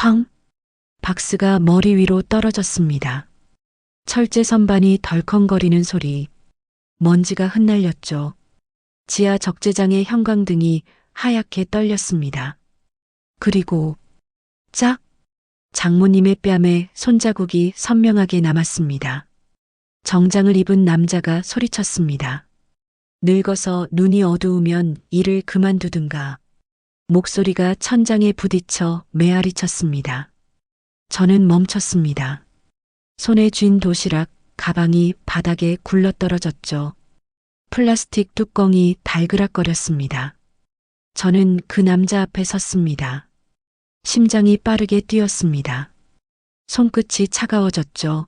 쾅! 박스가 머리 위로 떨어졌습니다. 철제 선반이 덜컹거리는 소리. 먼지가 흩날렸죠. 지하 적재장의 형광등이 하얗게 떨렸습니다. 그리고 짝! 장모님의 뺨에 손자국이 선명하게 남았습니다. 정장을 입은 남자가 소리쳤습니다. 늙어서 눈이 어두우면 일을 그만두든가. 목소리가 천장에 부딪혀 메아리쳤습니다. 저는 멈췄습니다. 손에 쥔 도시락, 가방이 바닥에 굴러떨어졌죠. 플라스틱 뚜껑이 달그락거렸습니다. 저는 그 남자 앞에 섰습니다. 심장이 빠르게 뛰었습니다. 손끝이 차가워졌죠.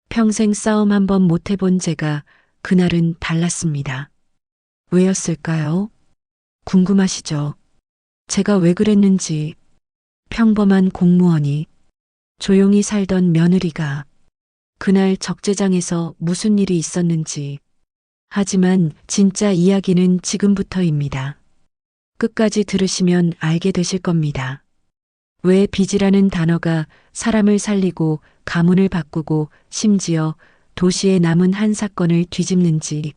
평생 싸움 한 번 못 해본 제가 그날은 달랐습니다. 왜였을까요? 궁금하시죠? 제가 왜 그랬는지. 평범한 공무원이, 조용히 살던 며느리가 그날 적재장에서 무슨 일이 있었는지. 하지만 진짜 이야기는 지금부터입니다. 끝까지 들으시면 알게 되실 겁니다. 왜 빚이라는 단어가 사람을 살리고 가문을 바꾸고 심지어 도시에 남은 한 사건을 뒤집는지.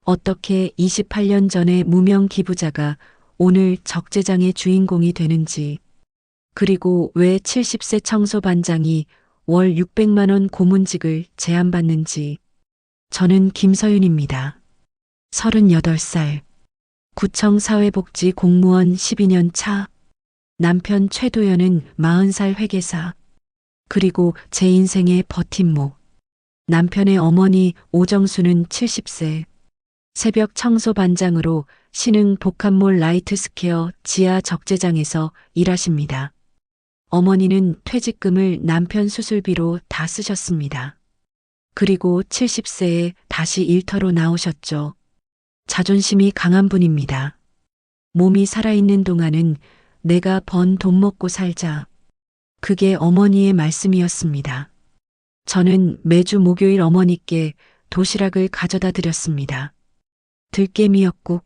어떻게 28년 전의 무명 기부자가 오늘 적재장의 주인공이 되는지. 그리고 왜 70세 청소반장이 월 600만 원 고문직을 제안받는지. 저는 김서윤입니다. 38살. 구청 사회복지 공무원 12년 차. 남편 최도연은 40살 회계사. 그리고 제 인생의 버팀목. 남편의 어머니 오정수는 70세. 새벽 청소반장으로 신흥 복합몰 라이트스퀘어 지하 적재장에서 일하십니다. 어머니는 퇴직금을 남편 수술비로 다 쓰셨습니다. 그리고 70세에 다시 일터로 나오셨죠. 자존심이 강한 분입니다. 몸이 살아있는 동안은 내가 번 돈 먹고 살자. 그게 어머니의 말씀이었습니다. 저는 매주 목요일 어머니께 도시락을 가져다 드렸습니다. 들깨미역국,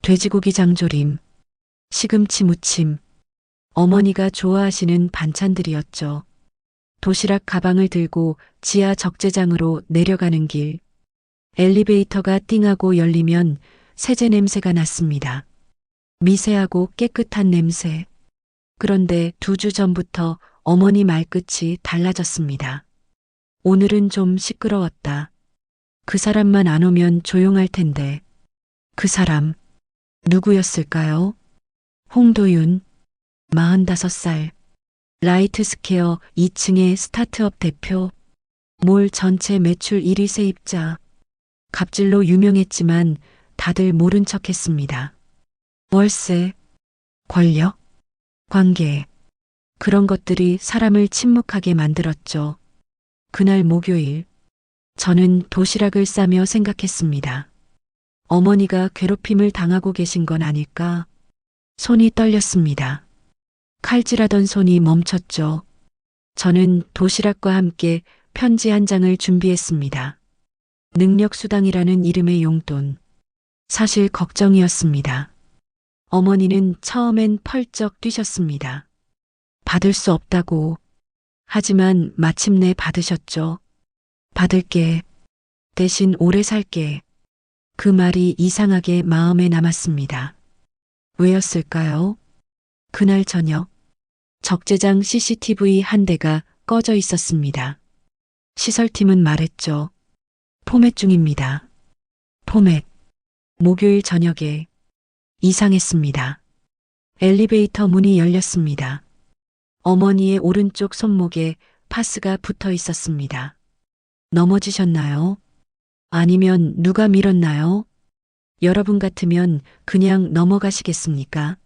돼지고기 장조림, 시금치 무침, 어머니가 좋아하시는 반찬들이었죠. 도시락 가방을 들고 지하 적재장으로 내려가는 길. 엘리베이터가 띵하고 열리면 세제 냄새가 났습니다. 미세하고 깨끗한 냄새. 그런데 2주 전부터 어머니 말끝이 달라졌습니다. 오늘은 좀 시끄러웠다. 그 사람만 안 오면 조용할 텐데. 그 사람, 누구였을까요? 홍도윤, 45살. 라이트스퀘어 2층의 스타트업 대표. 몰 전체 매출 1위 세입자. 갑질로 유명했지만 다들 모른 척했습니다. 월세, 권력, 관계. 그런 것들이 사람을 침묵하게 만들었죠. 그날 목요일, 저는 도시락을 싸며 생각했습니다. 어머니가 괴롭힘을 당하고 계신 건 아닐까? 손이 떨렸습니다. 칼질하던 손이 멈췄죠. 저는 도시락과 함께 편지 한 장을 준비했습니다. 능력수당이라는 이름의 용돈. 사실 걱정이었습니다. 어머니는 처음엔 펄쩍 뛰셨습니다. 받을 수 없다고. 하지만 마침내 받으셨죠. 받을게. 대신 오래 살게. 그 말이 이상하게 마음에 남았습니다. 왜였을까요? 그날 저녁, 적재장 CCTV 한 대가 꺼져 있었습니다. 시설팀은 말했죠. 포맷 중입니다. 포맷. 목요일 저녁에 이상했습니다. 엘리베이터 문이 열렸습니다. 어머니의 오른쪽 손목에 파스가 붙어 있었습니다. 넘어지셨나요? 아니면 누가 밀었나요? 여러분 같으면 그냥 넘어가시겠습니까?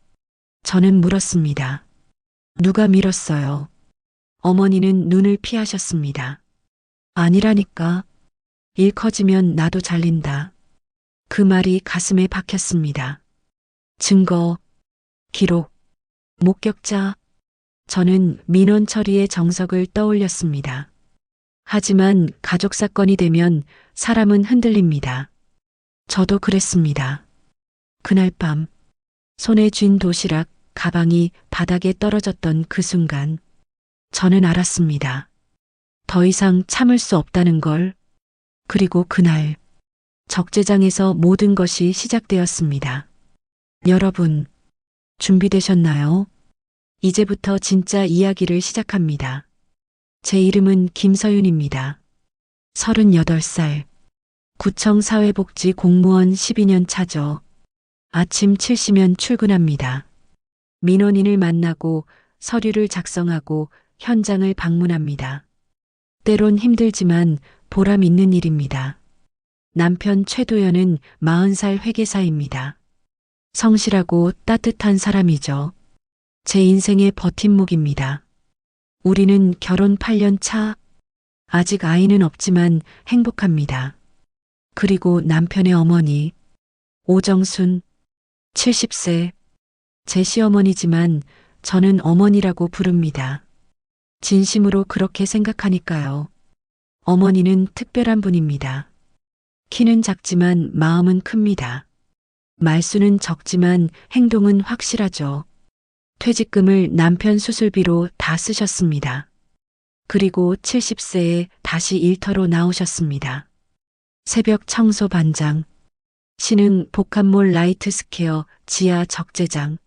저는 물었습니다. 누가 밀었어요? 어머니는 눈을 피하셨습니다. 아니라니까. 일 커지면 나도 잘린다. 그 말이 가슴에 박혔습니다. 증거, 기록, 목격자. 저는 민원 처리의 정석을 떠올렸습니다. 하지만 가족 사건이 되면 사람은 흔들립니다. 저도 그랬습니다. 그날 밤 손에 쥔 도시락, 가방이 바닥에 떨어졌던 그 순간 저는 알았습니다. 더 이상 참을 수 없다는 걸. 그리고 그날 적재장에서 모든 것이 시작되었습니다. 여러분, 준비되셨나요? 이제부터 진짜 이야기를 시작합니다. 제 이름은 김서윤입니다. 38살. 구청 사회복지 공무원 12년 차죠. 아침 7시면 출근합니다. 민원인을 만나고 서류를 작성하고 현장을 방문합니다. 때론 힘들지만 보람 있는 일입니다. 남편 최도연은 40살 회계사입니다. 성실하고 따뜻한 사람이죠. 제 인생의 버팀목입니다. 우리는 결혼 8년 차. 아직 아이는 없지만 행복합니다. 그리고 남편의 어머니, 오정순, 70세. 제 시어머니지만 저는 어머니라고 부릅니다. 진심으로 그렇게 생각하니까요. 어머니는 특별한 분입니다. 키는 작지만 마음은 큽니다. 말수는 적지만 행동은 확실하죠. 퇴직금을 남편 수술비로 다 쓰셨습니다. 그리고 70세에 다시 일터로 나오셨습니다. 새벽 청소 반장, 신흥 복합몰 라이트 스퀘어 지하 적재장.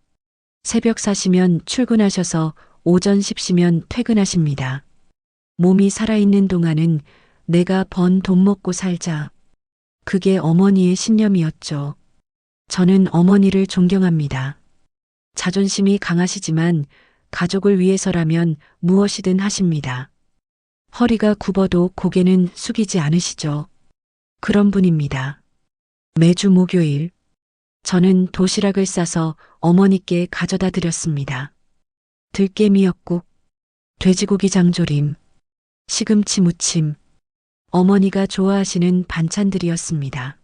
새벽 4시면 출근하셔서 오전 10시면 퇴근하십니다. 몸이 살아있는 동안은 내가 번 돈 먹고 살자. 그게 어머니의 신념이었죠. 저는 어머니를 존경합니다. 자존심이 강하시지만 가족을 위해서라면 무엇이든 하십니다. 허리가 굽어도 고개는 숙이지 않으시죠. 그런 분입니다. 매주 목요일, 저는 도시락을 싸서 어머니께 가져다 드렸습니다. 들깨 미역국, 돼지고기 장조림, 시금치 무침, 어머니가 좋아하시는 반찬들이었습니다.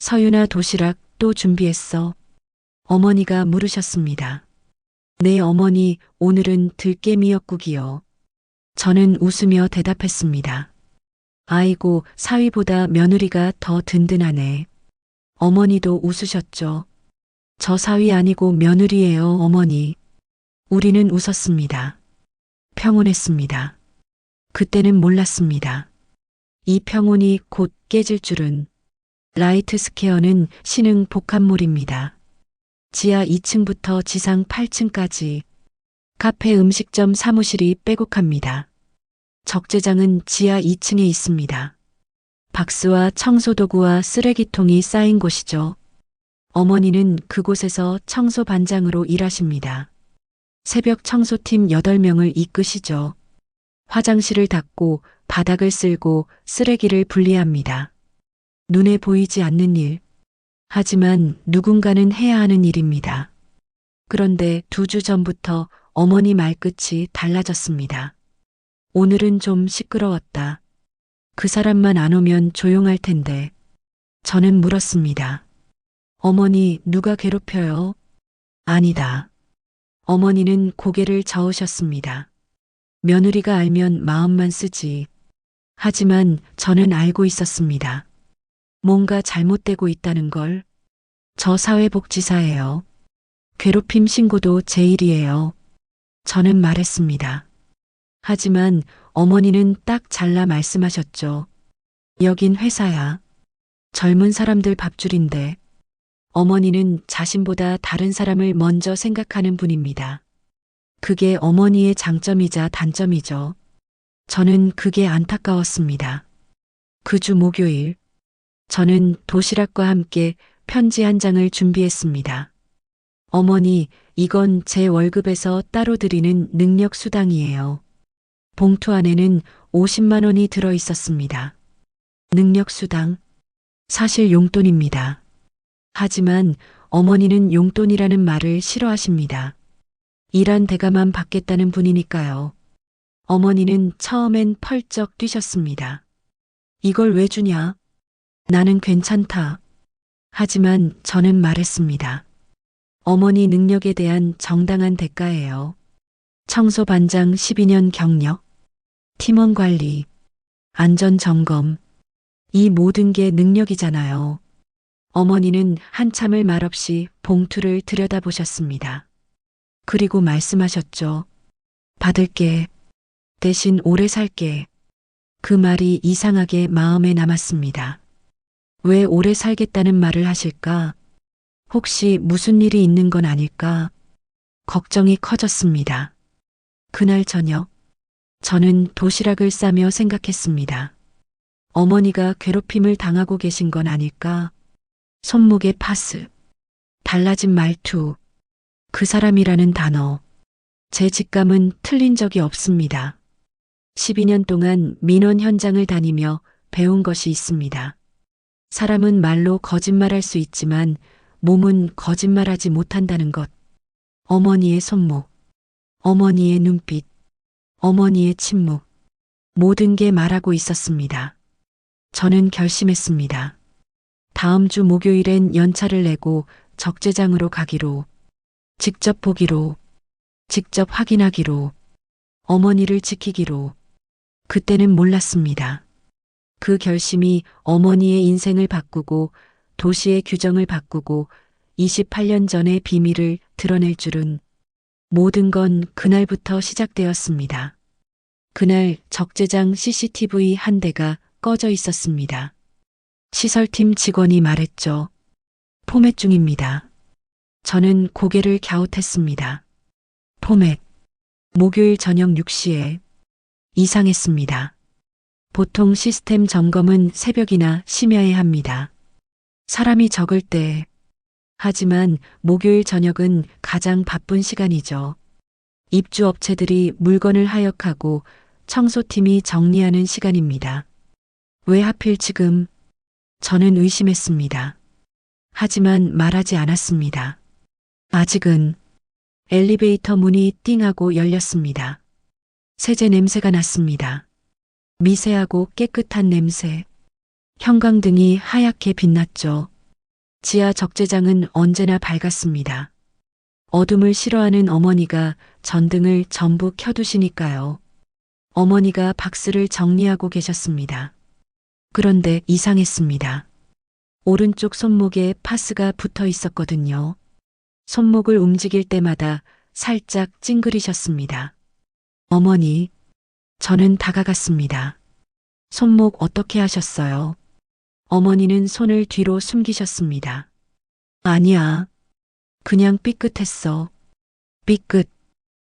서윤아, 도시락 또 준비했어. 어머니가 물으셨습니다. 네, 어머니, 오늘은 들깨 미역국이요. 저는 웃으며 대답했습니다. 아이고, 사위보다 며느리가 더 든든하네. 어머니도 웃으셨죠. 저 사위 아니고 며느리예요, 어머니. 우리는 웃었습니다. 평온했습니다. 그때는 몰랐습니다. 이 평온이 곧 깨질 줄은. 라이트 스퀘어는 신흥 복합몰입니다. 지하 2층부터 지상 8층까지 카페, 음식점, 사무실이 빼곡합니다. 적재장은 지하 2층에 있습니다. 박스와 청소도구와 쓰레기통이 쌓인 곳이죠. 어머니는 그곳에서 청소 반장으로 일하십니다. 새벽 청소팀 8명을 이끄시죠. 화장실을 닦고 바닥을 쓸고 쓰레기를 분리합니다. 눈에 보이지 않는 일. 하지만 누군가는 해야 하는 일입니다. 그런데 2주 전부터 어머니 말끝이 달라졌습니다. 오늘은 좀 시끄러웠다. 그 사람만 안 오면 조용할 텐데. 저는 물었습니다. 어머니, 누가 괴롭혀요? 아니다. 어머니는 고개를 저으셨습니다. 며느리가 알면 마음만 쓰지. 하지만 저는 알고 있었습니다. 뭔가 잘못되고 있다는 걸. 저 사회복지사예요. 괴롭힘 신고도 제 일이에요. 저는 말했습니다. 하지만 어머니는 딱 잘라 말씀하셨죠. 여긴 회사야. 젊은 사람들 밥줄인데. 어머니는 자신보다 다른 사람을 먼저 생각하는 분입니다. 그게 어머니의 장점이자 단점이죠. 저는 그게 안타까웠습니다. 그 주 목요일, 저는 도시락과 함께 편지 한 장을 준비했습니다. 어머니, 이건 제 월급에서 따로 드리는 능력 수당이에요. 봉투 안에는 50만 원이 들어 있었습니다. 능력 수당. 사실 용돈입니다. 하지만 어머니는 용돈이라는 말을 싫어하십니다. 일한 대가만 받겠다는 분이니까요. 어머니는 처음엔 펄쩍 뛰셨습니다. 이걸 왜 주냐? 나는 괜찮다. 하지만 저는 말했습니다. 어머니 능력에 대한 정당한 대가예요. 청소 반장 12년 경력, 팀원 관리, 안전 점검. 이 모든 게 능력이잖아요. 어머니는 한참을 말없이 봉투를 들여다보셨습니다. 그리고 말씀하셨죠. 받을게. 대신 오래 살게. 그 말이 이상하게 마음에 남았습니다. 왜 오래 살겠다는 말을 하실까? 혹시 무슨 일이 있는 건 아닐까? 걱정이 커졌습니다. 그날 저녁, 저는 도시락을 싸며 생각했습니다. 어머니가 괴롭힘을 당하고 계신 건 아닐까? 손목의 파스, 달라진 말투, 그 사람이라는 단어. 제 직감은 틀린 적이 없습니다. 12년 동안 민원 현장을 다니며 배운 것이 있습니다. 사람은 말로 거짓말할 수 있지만 몸은 거짓말하지 못한다는 것. 어머니의 손목, 어머니의 눈빛, 어머니의 침묵. 모든 게 말하고 있었습니다. 저는 결심했습니다. 다음 주 목요일엔 연차를 내고 적재장으로 가기로, 직접 보기로, 직접 확인하기로, 어머니를 지키기로. 그때는 몰랐습니다. 그 결심이 어머니의 인생을 바꾸고 도시의 규정을 바꾸고 28년 전의 비밀을 드러낼 줄은. 모든 건 그날부터 시작되었습니다. 그날 적재장 CCTV 한 대가 꺼져 있었습니다. 시설팀 직원이 말했죠. 포맷 중입니다. 저는 고개를 갸웃했습니다. 포맷. 목요일 저녁 6시에. 이상했습니다. 보통 시스템 점검은 새벽이나 심야에 합니다. 사람이 적을 때. 하지만 목요일 저녁은 가장 바쁜 시간이죠. 입주업체들이 물건을 하역하고 청소팀이 정리하는 시간입니다. 왜 하필 지금? 저는 의심했습니다. 하지만 말하지 않았습니다. 아직은. 엘리베이터 문이 띵하고 열렸습니다. 세제 냄새가 났습니다. 미세하고 깨끗한 냄새. 형광등이 하얗게 빛났죠. 지하 적재장은 언제나 밝았습니다. 어둠을 싫어하는 어머니가 전등을 전부 켜두시니까요. 어머니가 박스를 정리하고 계셨습니다. 그런데 이상했습니다. 오른쪽 손목에 파스가 붙어 있었거든요. 손목을 움직일 때마다 살짝 찡그리셨습니다. 어머니, 저는 다가갔습니다. 손목 어떻게 하셨어요? 어머니는 손을 뒤로 숨기셨습니다. 아니야. 그냥 삐끗했어. 삐끗.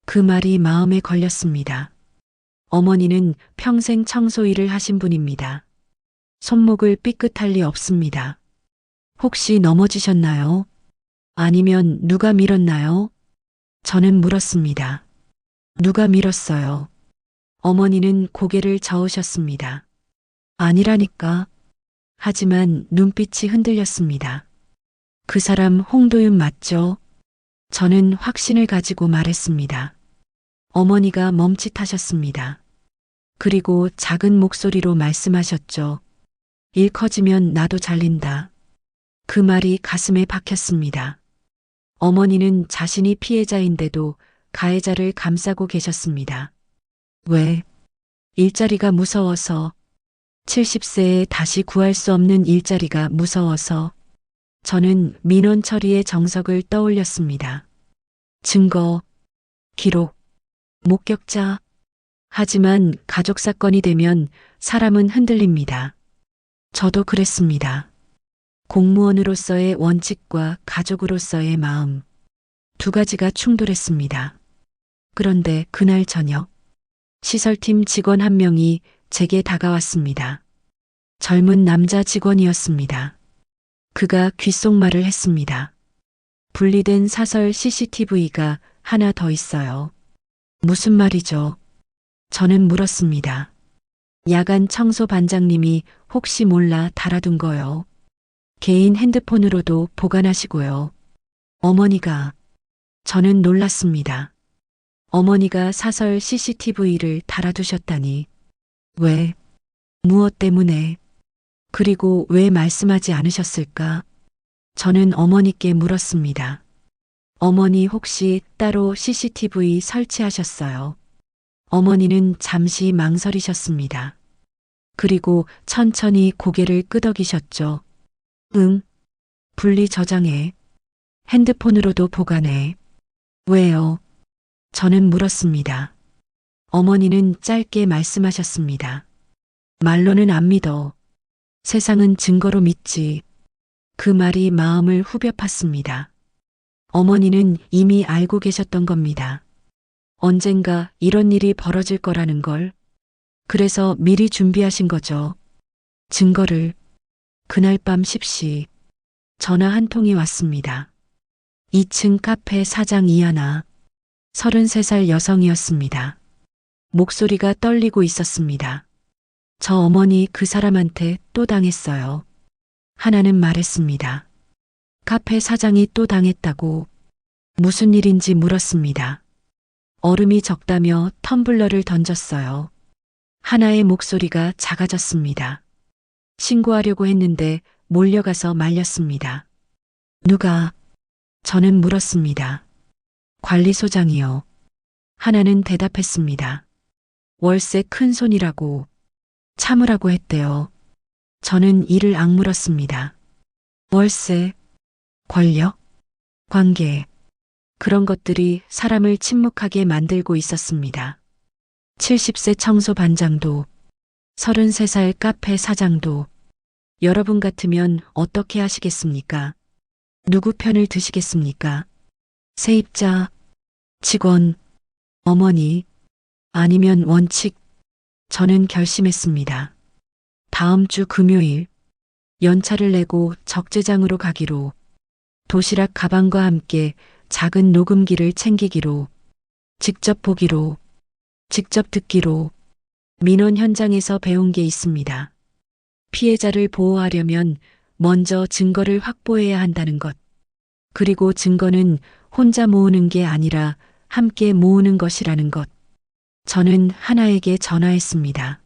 그 말이 마음에 걸렸습니다. 어머니는 평생 청소 일을 하신 분입니다. 손목을 삐끗할 리 없습니다. 혹시 넘어지셨나요? 아니면 누가 밀었나요? 저는 물었습니다. 누가 밀었어요? 어머니는 고개를 저으셨습니다. 아니라니까. 하지만 눈빛이 흔들렸습니다. 그 사람 홍도윤 맞죠? 저는 확신을 가지고 말했습니다. 어머니가 멈칫하셨습니다. 그리고 작은 목소리로 말씀하셨죠. 일 커지면 나도 잘린다. 그 말이 가슴에 박혔습니다. 어머니는 자신이 피해자인데도 가해자를 감싸고 계셨습니다. 왜? 일자리가 무서워서. 70세에 다시 구할 수 없는 일자리가 무서워서. 저는 민원 처리의 정석을 떠올렸습니다. 증거, 기록, 목격자. 하지만 가족 사건이 되면 사람은 흔들립니다. 저도 그랬습니다. 공무원으로서의 원칙과 가족으로서의 마음. 두 가지가 충돌했습니다. 그런데 그날 저녁, 시설팀 직원 한 명이 제게 다가왔습니다. 젊은 남자 직원이었습니다. 그가 귓속말을 했습니다. 분리된 사설 CCTV가 하나 더 있어요. 무슨 말이죠? 저는 물었습니다. 야간 청소 반장님이 혹시 몰라 달아둔 거요. 개인 핸드폰으로도 보관하시고요. 어머니가. 저는 놀랐습니다. 어머니가 사설 CCTV를 달아두셨다니. 왜? 무엇 때문에? 그리고 왜 말씀하지 않으셨을까? 저는 어머니께 물었습니다. 어머니 혹시 따로 CCTV 설치하셨어요? 어머니는 잠시 망설이셨습니다. 그리고 천천히 고개를 끄덕이셨죠. 응. 분리 저장해. 핸드폰으로도 보관해. 왜요? 저는 물었습니다. 어머니는 짧게 말씀하셨습니다. 말로는 안 믿어. 세상은 증거로 믿지. 그 말이 마음을 후벼 팠습니다. 어머니는 이미 알고 계셨던 겁니다. 언젠가 이런 일이 벌어질 거라는 걸. 그래서 미리 준비하신 거죠. 증거를. 그날 밤 10시 전화 한 통이 왔습니다. 2층 카페 사장 이하나, 33살 여성이었습니다. 목소리가 떨리고 있었습니다. 저 어머니 그 사람한테 또 당했어요. 하나는 말했습니다. 카페 사장이 또 당했다고. 무슨 일인지 물었습니다. 얼음이 적다며 텀블러를 던졌어요. 하나의 목소리가 작아졌습니다. 신고하려고 했는데 몰려가서 말렸습니다. 누가? 저는 물었습니다. 관리소장이요. 하나는 대답했습니다. 월세 큰 손이라고. 참으라고 했대요. 저는 이를 악물었습니다. 월세, 권력, 관계, 그런 것들이 사람을 침묵하게 만들고 있었습니다. 70세 청소 반장도, 33살 카페 사장도, 여러분 같으면 어떻게 하시겠습니까? 누구 편을 드시겠습니까? 세입자, 직원, 어머니, 아니면 원칙. 저는 결심했습니다. 다음 주 금요일 연차를 내고 적재장으로 가기로, 도시락 가방과 함께 작은 녹음기를 챙기기로, 직접 보기로, 직접 듣기로. 민원 현장에서 배운 게 있습니다. 피해자를 보호하려면 먼저 증거를 확보해야 한다는 것. 그리고 증거는 혼자 모으는 게 아니라 함께 모으는 것이라는 것. 저는 하나에게 전화했습니다.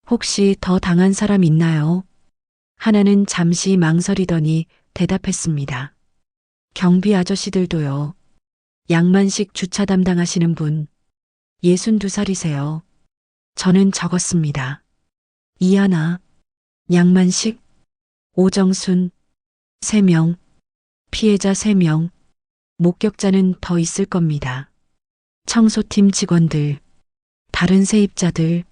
혹시 더 당한 사람 있나요? 하나는 잠시 망설이더니 대답했습니다. 경비 아저씨들도요. 양만식 주차 담당하시는 분. 62살이세요. 저는 적었습니다. 이하나, 양만식, 오정순, 3명, 피해자 3명, 목격자는 더 있을 겁니다. 청소팀 직원들, 다른 세입자들,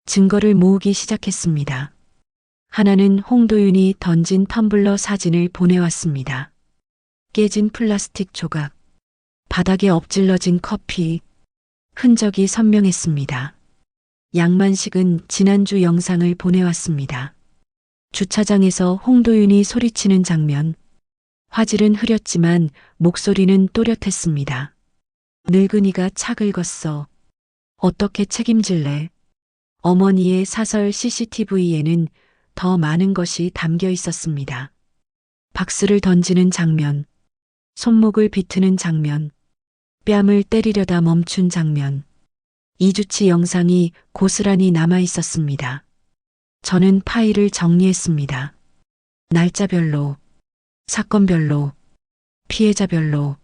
증거를 모으기 시작했습니다. 하나는 홍도윤이 던진 텀블러 사진을 보내왔습니다. 깨진 플라스틱 조각, 바닥에 엎질러진 커피, 흔적이 선명했습니다. 양만식은 지난주 영상을 보내왔습니다. 주차장에서 홍도윤이 소리치는 장면. 화질은 흐렸지만 목소리는 또렷했습니다. 늙은이가 차 긁었어. 어떻게 책임질래? 어머니의 사설 CCTV에는 더 많은 것이 담겨 있었습니다. 박스를 던지는 장면, 손목을 비트는 장면, 뺨을 때리려다 멈춘 장면. 이주치 영상이 고스란히 남아 있었습니다. 저는 파일을 정리했습니다. 날짜별로, 사건별로, 피해자별로.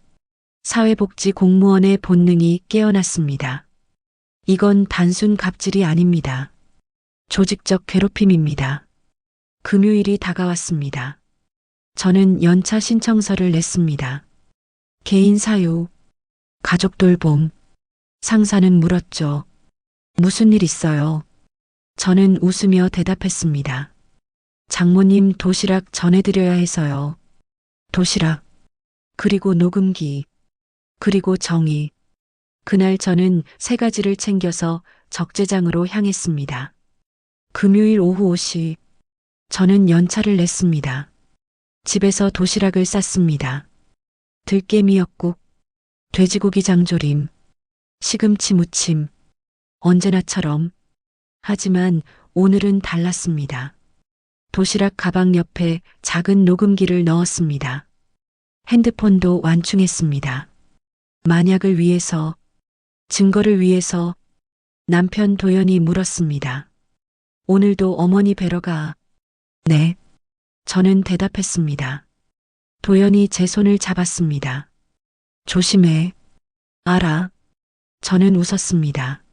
사회복지 공무원의 본능이 깨어났습니다. 이건 단순 갑질이 아닙니다. 조직적 괴롭힘입니다. 금요일이 다가왔습니다. 저는 연차 신청서를 냈습니다. 개인 사유, 가족 돌봄. 상사는 물었죠. 무슨 일 있어요? 저는 웃으며 대답했습니다. 장모님 도시락 전해드려야 해서요. 도시락, 그리고 녹음기, 그리고 정의. 그날 저는 3가지를 챙겨서 적재장으로 향했습니다. 금요일 오후 5시, 저는 연차를 냈습니다. 집에서 도시락을 쌌습니다. 들깨 미역국, 돼지고기 장조림, 시금치 무침, 언제나처럼. 하지만 오늘은 달랐습니다. 도시락 가방 옆에 작은 녹음기를 넣었습니다. 핸드폰도 완충했습니다. 만약을 위해서, 증거를 위해서. 남편 도연이 물었습니다. 오늘도 어머니 뵈러 가? 네. 저는 대답했습니다. 도연이 제 손을 잡았습니다. 조심해. 알아. 저는 웃었습니다.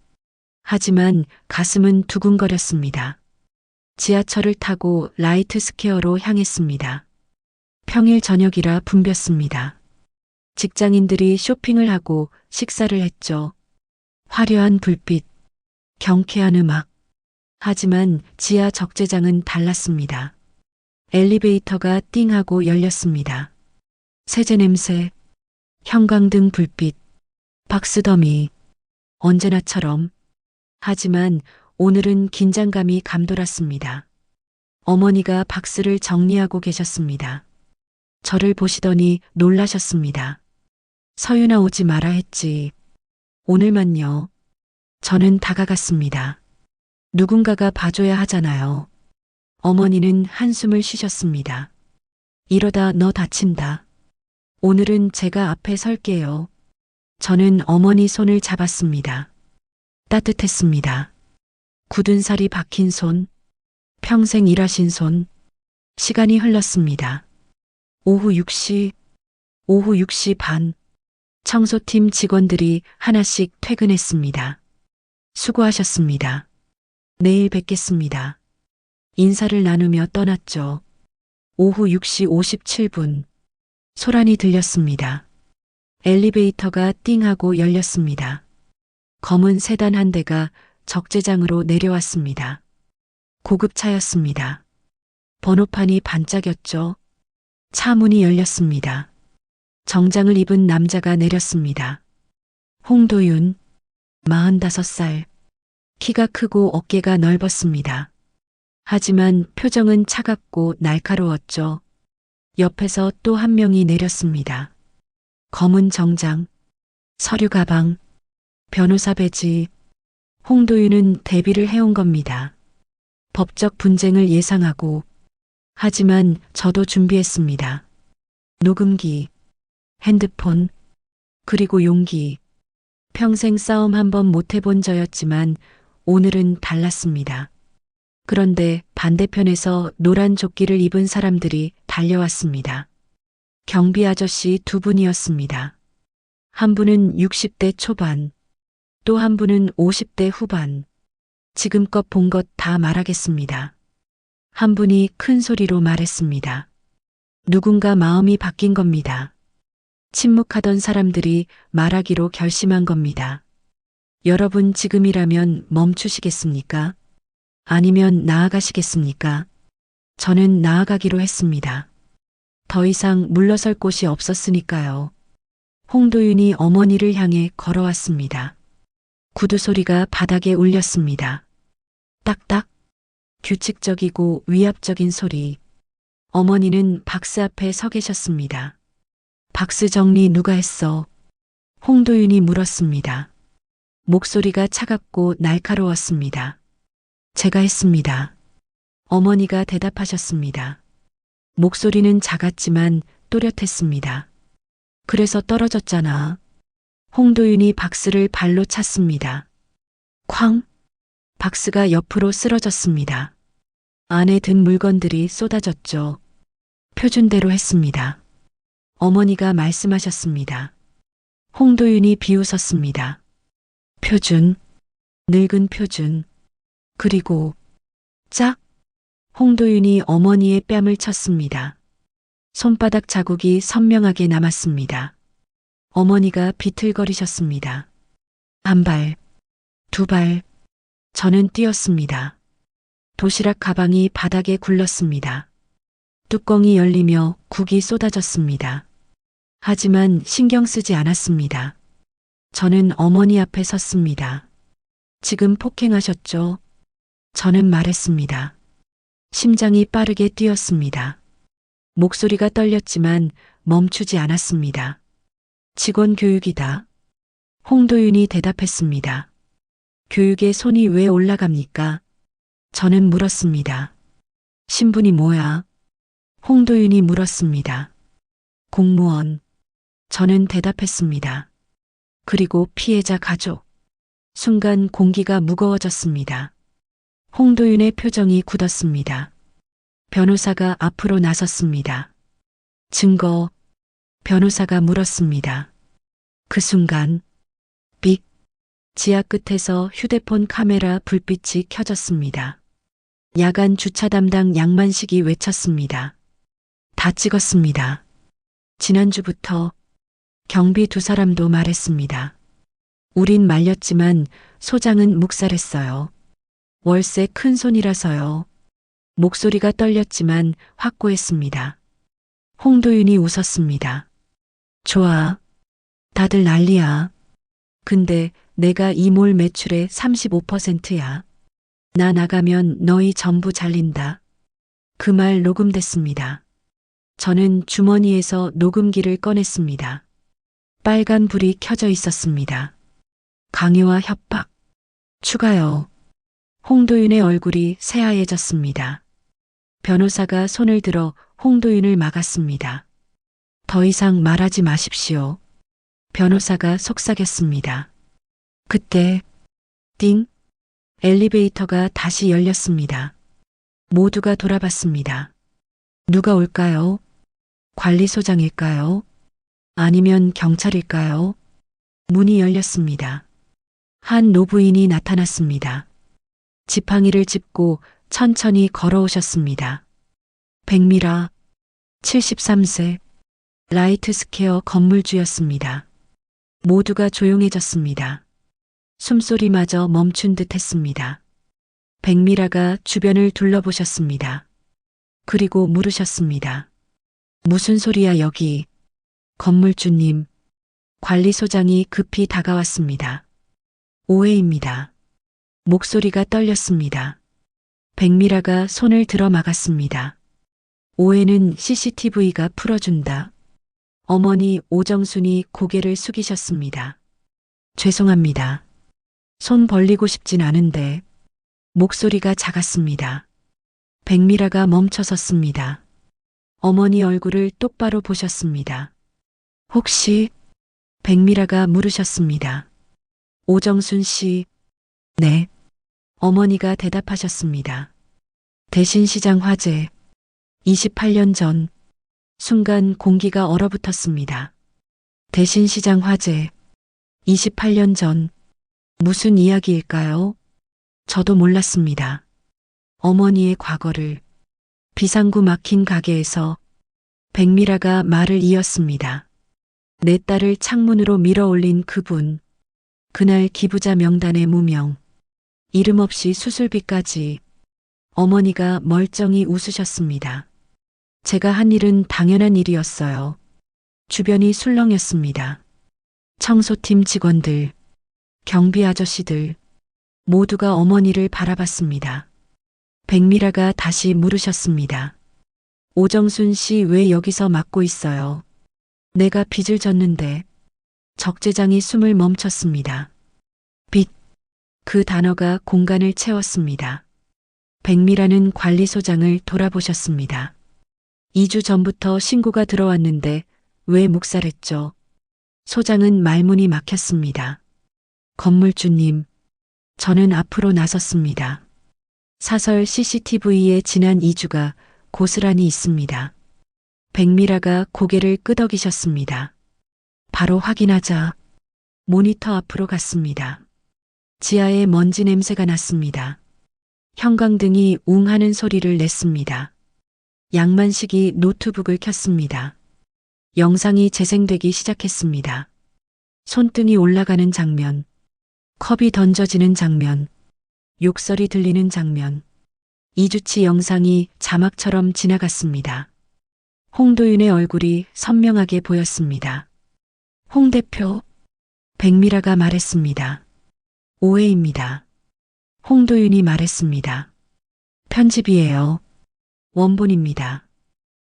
하지만 가슴은 두근거렸습니다. 지하철을 타고 라이트 스퀘어로 향했습니다. 평일 저녁이라 붐볐습니다. 직장인들이 쇼핑을 하고 식사를 했죠. 화려한 불빛, 경쾌한 음악. 하지만 지하 적재장은 달랐습니다. 엘리베이터가 띵하고 열렸습니다. 세제 냄새, 형광등 불빛, 박스더미, 언제나처럼. 하지만 오늘은 긴장감이 감돌았습니다. 어머니가 박스를 정리하고 계셨습니다. 저를 보시더니 놀라셨습니다. 서윤아 오지 마라 했지. 오늘만요. 저는 다가갔습니다. 누군가가 봐줘야 하잖아요. 어머니는 한숨을 쉬셨습니다. 이러다 너 다친다. 오늘은 제가 앞에 설게요. 저는 어머니 손을 잡았습니다. 따뜻했습니다. 굳은 살이 박힌 손, 평생 일하신 손. 시간이 흘렀습니다. 오후 6시, 오후 6시 반. 청소팀 직원들이 하나씩 퇴근했습니다. 수고하셨습니다. 내일 뵙겠습니다. 인사를 나누며 떠났죠. 오후 6시 57분. 소란이 들렸습니다. 엘리베이터가 띵하고 열렸습니다. 검은 세단 한 대가 적재장으로 내려왔습니다. 고급차였습니다. 번호판이 반짝였죠. 차 문이 열렸습니다. 정장을 입은 남자가 내렸습니다. 홍도윤, 45살. 키가 크고 어깨가 넓었습니다. 하지만 표정은 차갑고 날카로웠죠. 옆에서 또 한 명이 내렸습니다. 검은 정장, 서류 가방, 변호사 배지. 홍도윤은 대비를 해온 겁니다. 법적 분쟁을 예상하고. 하지만 저도 준비했습니다. 녹음기, 핸드폰, 그리고 용기. 평생 싸움 한 번 못 해본 저였지만 오늘은 달랐습니다. 그런데 반대편에서 노란 조끼를 입은 사람들이 달려왔습니다. 경비 아저씨 두 분이었습니다. 한 분은 60대 초반, 또 한 분은 50대 후반. 지금껏 본 것 다 말하겠습니다. 한 분이 큰 소리로 말했습니다. 누군가 마음이 바뀐 겁니다. 침묵하던 사람들이 말하기로 결심한 겁니다. 여러분 지금이라면 멈추시겠습니까? 아니면 나아가시겠습니까? 저는 나아가기로 했습니다. 더 이상 물러설 곳이 없었으니까요. 홍도윤이 어머니를 향해 걸어왔습니다. 구두 소리가 바닥에 울렸습니다. 딱딱, 규칙적이고 위압적인 소리. 어머니는 박스 앞에 서 계셨습니다. 박스 정리 누가 했어? 홍도윤이 물었습니다. 목소리가 차갑고 날카로웠습니다. 제가 했습니다. 어머니가 대답하셨습니다. 목소리는 작았지만 또렷했습니다. 그래서 떨어졌잖아. 홍도윤이 박스를 발로 찼습니다. 쾅! 박스가 옆으로 쓰러졌습니다. 안에 든 물건들이 쏟아졌죠. 표준대로 했습니다. 어머니가 말씀하셨습니다. 홍도윤이 비웃었습니다. 표준, 늙은 표준. 그리고 짝! 홍도윤이 어머니의 뺨을 쳤습니다. 손바닥 자국이 선명하게 남았습니다. 어머니가 비틀거리셨습니다. 한 발, 두 발. 저는 뛰었습니다. 도시락 가방이 바닥에 굴렀습니다. 뚜껑이 열리며 국이 쏟아졌습니다. 하지만 신경 쓰지 않았습니다. 저는 어머니 앞에 섰습니다. 지금 폭행하셨죠? 저는 말했습니다. 심장이 빠르게 뛰었습니다. 목소리가 떨렸지만 멈추지 않았습니다. 직원 교육이다. 홍도윤이 대답했습니다. 교육에 손이 왜 올라갑니까? 저는 물었습니다. 신분이 뭐야? 홍도윤이 물었습니다. 공무원. 저는 대답했습니다. 그리고 피해자 가족. 순간 공기가 무거워졌습니다. 홍도윤의 표정이 굳었습니다. 변호사가 앞으로 나섰습니다. 증거. 변호사가 물었습니다. 그 순간 삑. 지하 끝에서 휴대폰 카메라 불빛이 켜졌습니다. 야간 주차 담당 양만식이 외쳤습니다. 다 찍었습니다. 지난주부터 경비 두 사람도 말했습니다. 우린 말렸지만 소장은 묵살했어요. 월세 큰 손이라서요. 목소리가 떨렸지만 확고했습니다. 홍도윤이 웃었습니다. 좋아. 다들 난리야. 근데 내가 이 몰 매출의 35%야. 나 나가면 너희 전부 잘린다. 그 말 녹음됐습니다. 저는 주머니에서 녹음기를 꺼냈습니다. 빨간 불이 켜져 있었습니다. 강요와 협박. 추가요. 홍도윤의 얼굴이 새하얘졌습니다. 변호사가 손을 들어 홍도윤을 막았습니다. 더 이상 말하지 마십시오. 변호사가 속삭였습니다. 그때 띵! 엘리베이터가 다시 열렸습니다. 모두가 돌아봤습니다. 누가 올까요? 관리소장일까요? 아니면 경찰일까요? 문이 열렸습니다. 한 노부인이 나타났습니다. 지팡이를 짚고 천천히 걸어오셨습니다. 백미라, 73세, 라이트스퀘어 건물주였습니다. 모두가 조용해졌습니다. 숨소리마저 멈춘 듯 했습니다. 백미라가 주변을 둘러보셨습니다. 그리고 물으셨습니다. 무슨 소리야 여기? 건물주님, 관리소장이 급히 다가왔습니다. 오해입니다. 목소리가 떨렸습니다. 백미라가 손을 들어 막았습니다. 오해는 CCTV가 풀어준다. 어머니 오정순이 고개를 숙이셨습니다. 죄송합니다. 손 벌리고 싶진 않은데. 목소리가 작았습니다. 백미라가 멈춰섰습니다. 어머니 얼굴을 똑바로 보셨습니다. 혹시? 백미라가 물으셨습니다. 오정순 씨. 네. 어머니가 대답하셨습니다. 대신시장 화재. 28년 전. 순간 공기가 얼어붙었습니다. 대신시장 화재. 28년 전. 무슨 이야기일까요? 저도 몰랐습니다. 어머니의 과거를. 비상구 막힌 가게에서. 백미라가 말을 이었습니다. 내 딸을 창문으로 밀어 올린 그분. 그날 기부자 명단에 무명. 이름 없이 수술비까지. 어머니가 멀쩡히 웃으셨습니다. 제가 한 일은 당연한 일이었어요. 주변이 술렁였습니다. 청소팀 직원들, 경비 아저씨들, 모두가 어머니를 바라봤습니다. 백미라가 다시 물으셨습니다. 오정순 씨 왜 여기서 맡고 있어요? 내가 빚을 졌는데. 적재장이 숨을 멈췄습니다. 빚. 그 단어가 공간을 채웠습니다. 백미라는 관리소장을 돌아보셨습니다. 2주 전부터 신고가 들어왔는데 왜 묵살했죠? 소장은 말문이 막혔습니다. 건물주님, 저는 앞으로 나섰습니다. 사설 CCTV에 지난 2주가 고스란히 있습니다. 백미라가 고개를 끄덕이셨습니다. 바로 확인하자. 모니터 앞으로 갔습니다. 지하에 먼지 냄새가 났습니다. 형광등이 웅 하는 소리를 냈습니다. 양만식이 노트북을 켰습니다. 영상이 재생되기 시작했습니다. 손등이 올라가는 장면, 컵이 던져지는 장면, 욕설이 들리는 장면, 2주치 영상이 자막처럼 지나갔습니다. 홍도윤의 얼굴이 선명하게 보였습니다. 홍 대표, 백미라가 말했습니다. 오해입니다. 홍도윤이 말했습니다. 편집이에요. 원본입니다.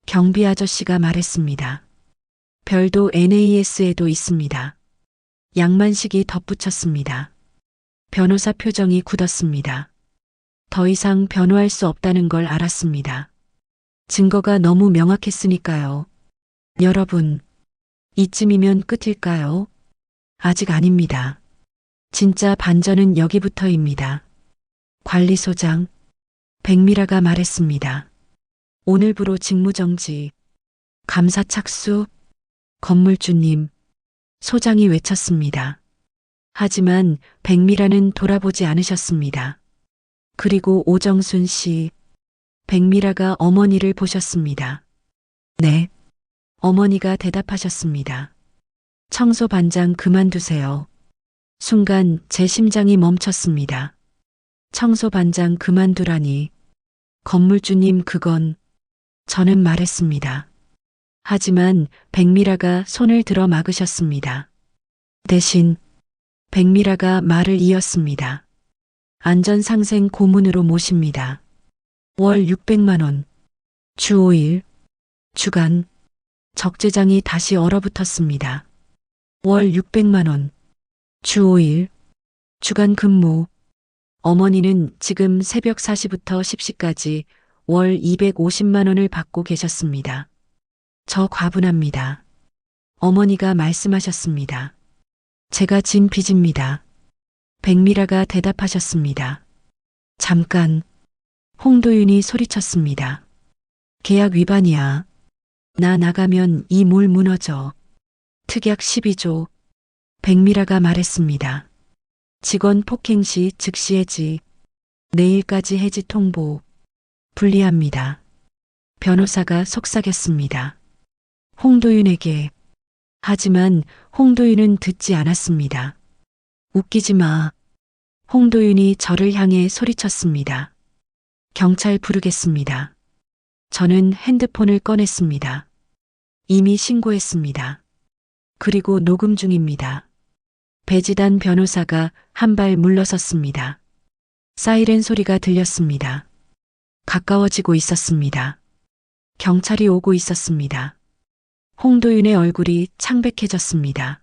경비 아저씨가 말했습니다. 별도 NAS에도 있습니다. 양만식이 덧붙였습니다. 변호사 표정이 굳었습니다. 더 이상 변호할 수 없다는 걸 알았습니다. 증거가 너무 명확했으니까요. 여러분, 이쯤이면 끝일까요? 아직 아닙니다. 진짜 반전은 여기부터입니다. 관리소장, 백미라가 말했습니다. 오늘부로 직무정지, 감사 착수, 건물주님, 소장이 외쳤습니다. 하지만 백미라는 돌아보지 않으셨습니다. 그리고 오정순 씨, 백미라가 어머니를 보셨습니다. 네. 어머니가 대답하셨습니다. 청소 반장 그만두세요. 순간 제 심장이 멈췄습니다. 청소 반장 그만두라니. 건물주님 그건 저는 말했습니다. 하지만 백미라가 손을 들어 막으셨습니다. 대신 백미라가 말을 이었습니다. 안전상생 고문으로 모십니다. 월 600만 원. 주 5일. 주간. 적재장이 다시 얼어붙었습니다. 월 600만 원. 주 5일. 주간 근무. 어머니는 지금 새벽 4시부터 10시까지 월 250만 원을 받고 계셨습니다. 저 과분합니다. 어머니가 말씀하셨습니다. 제가 진 빚입니다. 백미라가 대답하셨습니다. 잠깐. 홍도윤이 소리쳤습니다. 계약 위반이야. 나 나가면 이 몰 무너져. 특약 12조. 백미라가 말했습니다. 직원 폭행 시 즉시 해지. 내일까지 해지 통보. 불리합니다. 변호사가 속삭였습니다. 홍도윤에게. 하지만 홍도윤은 듣지 않았습니다. 웃기지 마. 홍도윤이 저를 향해 소리쳤습니다. 경찰 부르겠습니다. 저는 핸드폰을 꺼냈습니다. 이미 신고했습니다. 그리고 녹음 중입니다. 배지단 변호사가 한 발 물러섰습니다. 사이렌 소리가 들렸습니다. 가까워지고 있었습니다. 경찰이 오고 있었습니다. 홍도윤의 얼굴이 창백해졌습니다.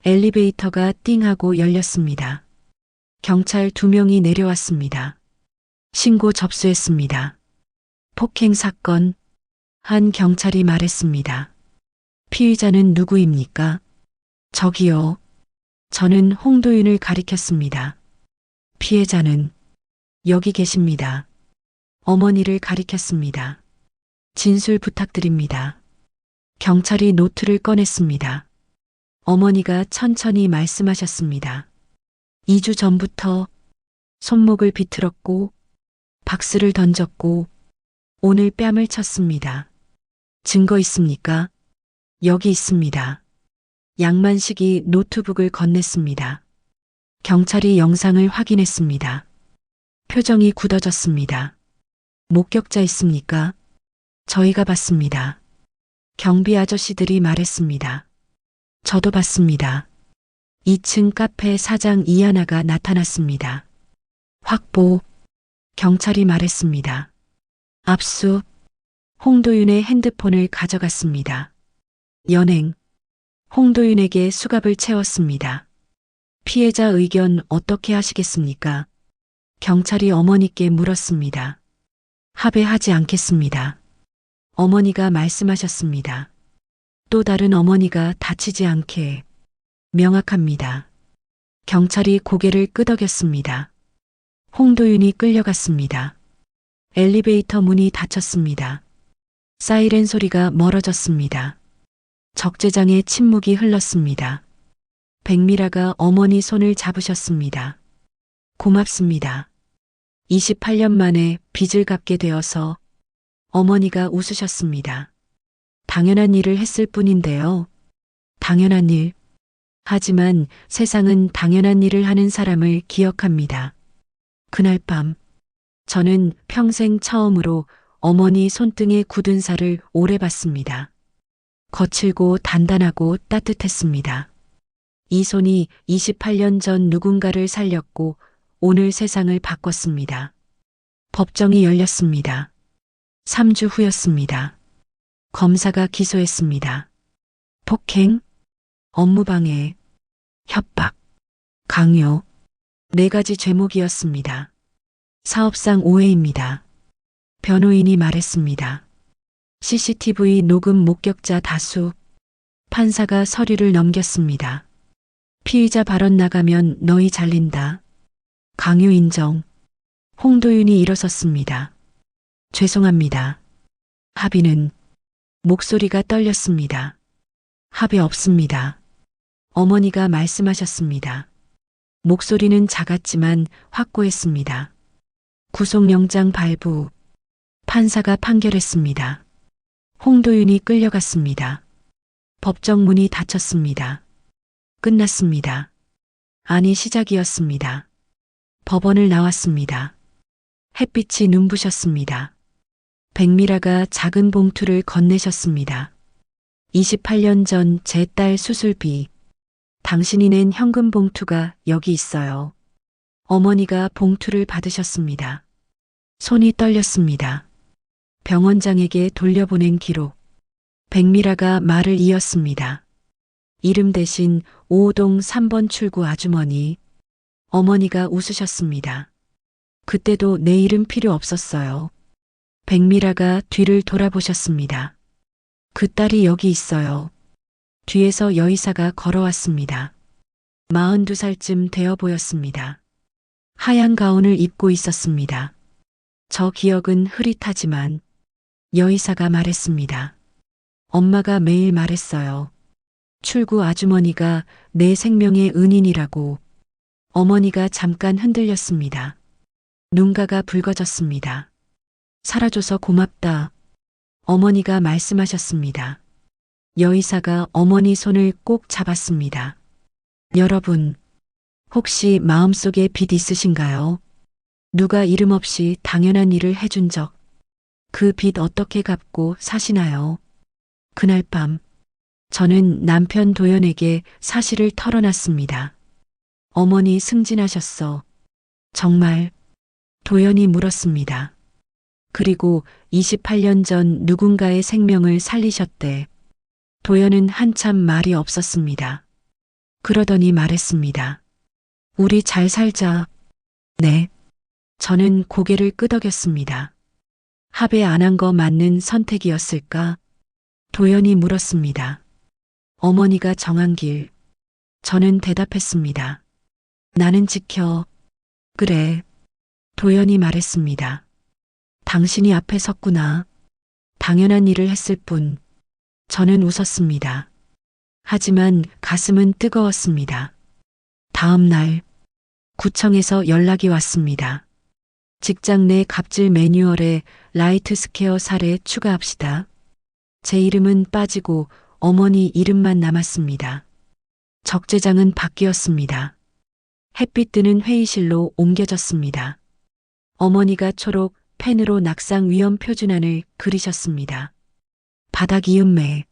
엘리베이터가 띵하고 열렸습니다. 경찰 2명이 내려왔습니다. 신고 접수했습니다. 폭행 사건. 한 경찰이 말했습니다. 피의자는 누구입니까? 저기요. 저는 홍도윤을 가리켰습니다. 피해자는 여기 계십니다. 어머니를 가리켰습니다. 진술 부탁드립니다. 경찰이 노트를 꺼냈습니다. 어머니가 천천히 말씀하셨습니다. 2주 전부터 손목을 비틀었고 박스를 던졌고 오늘 뺨을 쳤습니다. 증거 있습니까? 여기 있습니다. 양만식이 노트북을 건넸습니다. 경찰이 영상을 확인했습니다. 표정이 굳어졌습니다. 목격자 있습니까? 저희가 봤습니다. 경비 아저씨들이 말했습니다. 저도 봤습니다. 2층 카페 사장 이하나가 나타났습니다. 확보. 경찰이 말했습니다. 압수. 홍도윤의 핸드폰을 가져갔습니다. 연행. 홍도윤에게 수갑을 채웠습니다. 피해자 의견 어떻게 하시겠습니까? 경찰이 어머니께 물었습니다. 합의하지 않겠습니다. 어머니가 말씀하셨습니다. 또 다른 어머니가 다치지 않게. 명확합니다. 경찰이 고개를 끄덕였습니다. 홍도윤이 끌려갔습니다. 엘리베이터 문이 닫혔습니다. 사이렌 소리가 멀어졌습니다. 적재장의 침묵이 흘렀습니다. 백미라가 어머니 손을 잡으셨습니다. 고맙습니다. 28년 만에 빚을 갚게 되어서. 어머니가 웃으셨습니다. 당연한 일을 했을 뿐인데요. 당연한 일. 하지만 세상은 당연한 일을 하는 사람을 기억합니다. 그날 밤 저는 평생 처음으로 어머니 손등에 굳은 살을 오래 봤습니다. 거칠고 단단하고 따뜻했습니다. 이 손이 28년 전 누군가를 살렸고 오늘 세상을 바꿨습니다. 법정이 열렸습니다. 3주 후였습니다. 검사가 기소했습니다. 폭행, 업무방해, 협박, 강요. 4가지 죄목이었습니다. 사업상 오해입니다. 변호인이 말했습니다. CCTV 녹음 목격자 다수. 판사가 서류를 넘겼습니다. 피의자 발언 나가면 너희 잘린다. 강요 인정. 홍도윤이 일어섰습니다. 죄송합니다. 합의는. 목소리가 떨렸습니다. 합의 없습니다. 어머니가 말씀하셨습니다. 목소리는 작았지만 확고했습니다. 구속영장 발부. 판사가 판결했습니다. 홍도윤이 끌려갔습니다. 법정 문이 닫혔습니다. 끝났습니다. 아니, 시작이었습니다. 법원을 나왔습니다. 햇빛이 눈부셨습니다. 백미라가 작은 봉투를 건네셨습니다. 28년 전 제 딸 수술비. 당신이 낸 현금 봉투가 여기 있어요. 어머니가 봉투를 받으셨습니다. 손이 떨렸습니다. 병원장에게 돌려보낸 기록. 백미라가 말을 이었습니다. 이름 대신 5호동 3번 출구 아주머니. 어머니가 웃으셨습니다. 그때도 내 이름 필요 없었어요. 백미라가 뒤를 돌아보셨습니다. 그 딸이 여기 있어요. 뒤에서 여의사가 걸어왔습니다. 42살쯤 되어 보였습니다. 하얀 가운을 입고 있었습니다. 저 기억은 흐릿하지만 여의사가 말했습니다. 엄마가 매일 말했어요. 출구 아주머니가 내 생명의 은인이라고. 어머니가 잠깐 흔들렸습니다. 눈가가 붉어졌습니다. 살아줘서 고맙다. 어머니가 말씀하셨습니다. 여의사가 어머니 손을 꼭 잡았습니다. 여러분, 혹시 마음속에 빚 있으신가요? 누가 이름 없이 당연한 일을 해준 적, 그 빚 어떻게 갚고 사시나요? 그날 밤, 저는 남편 도연에게 사실을 털어놨습니다. 어머니 승진하셨어. 정말? 도연이 물었습니다. 그리고 28년 전 누군가의 생명을 살리셨대. 도연은 한참 말이 없었습니다. 그러더니 말했습니다. 우리 잘 살자. 네. 저는 고개를 끄덕였습니다. 합의 안 한 거 맞는 선택이었을까? 도연이 물었습니다. 어머니가 정한 길. 저는 대답했습니다. 나는 지켜. 그래. 도연이 말했습니다. 당신이 앞에 섰구나. 당연한 일을 했을 뿐. 저는 웃었습니다. 하지만 가슴은 뜨거웠습니다. 다음 날, 구청에서 연락이 왔습니다. 직장 내 갑질 매뉴얼에 라이트 스퀘어 사례 추가합시다. 제 이름은 빠지고 어머니 이름만 남았습니다. 적재장은 바뀌었습니다. 햇빛 드는 회의실로 옮겨졌습니다. 어머니가 초록 펜으로 낙상 위험 표준안을 그리셨습니다. 바닥 이음매.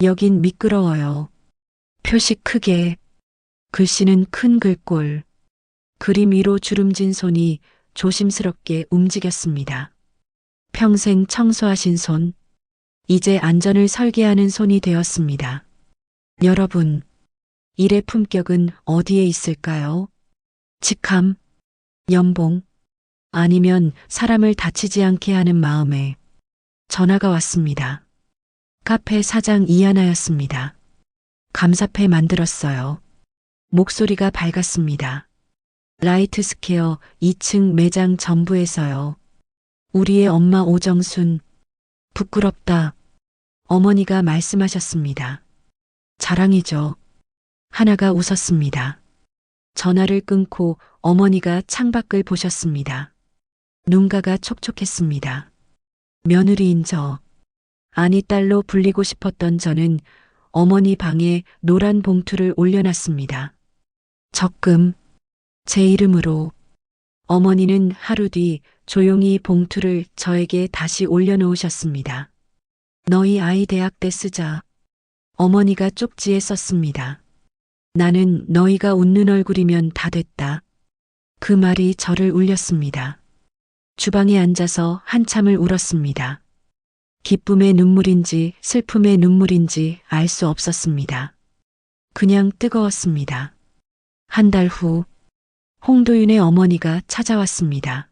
여긴 미끄러워요. 표식 크게. 글씨는 큰 글꼴. 그림 위로 주름진 손이 조심스럽게 움직였습니다. 평생 청소하신 손. 이제 안전을 설계하는 손이 되었습니다. 여러분, 일의 품격은 어디에 있을까요? 직함, 연봉, 아니면 사람을 다치지 않게 하는 마음에. 전화가 왔습니다. 카페 사장 이하나였습니다. 감사패 만들었어요. 목소리가 밝았습니다. 라이트 스퀘어 2층 매장 전부에서요. 우리의 엄마 오정순. 부끄럽다. 어머니가 말씀하셨습니다. 자랑이죠. 하나가 웃었습니다. 전화를 끊고 어머니가 창밖을 보셨습니다. 눈가가 촉촉했습니다. 며느리인 저. 아니, 딸로 불리고 싶었던 저는 어머니 방에 노란 봉투를 올려놨습니다. 적금. 제 이름으로. 어머니는 하루 뒤 조용히 봉투를 저에게 다시 올려놓으셨습니다. 너희 아이 대학 때 쓰자. 어머니가 쪽지에 썼습니다. 나는 너희가 웃는 얼굴이면 다 됐다. 그 말이 저를 울렸습니다. 주방에 앉아서 한참을 울었습니다. 기쁨의 눈물인지 슬픔의 눈물인지 알 수 없었습니다. 그냥 뜨거웠습니다. 한 달 후, 홍도윤의 어머니가 찾아왔습니다.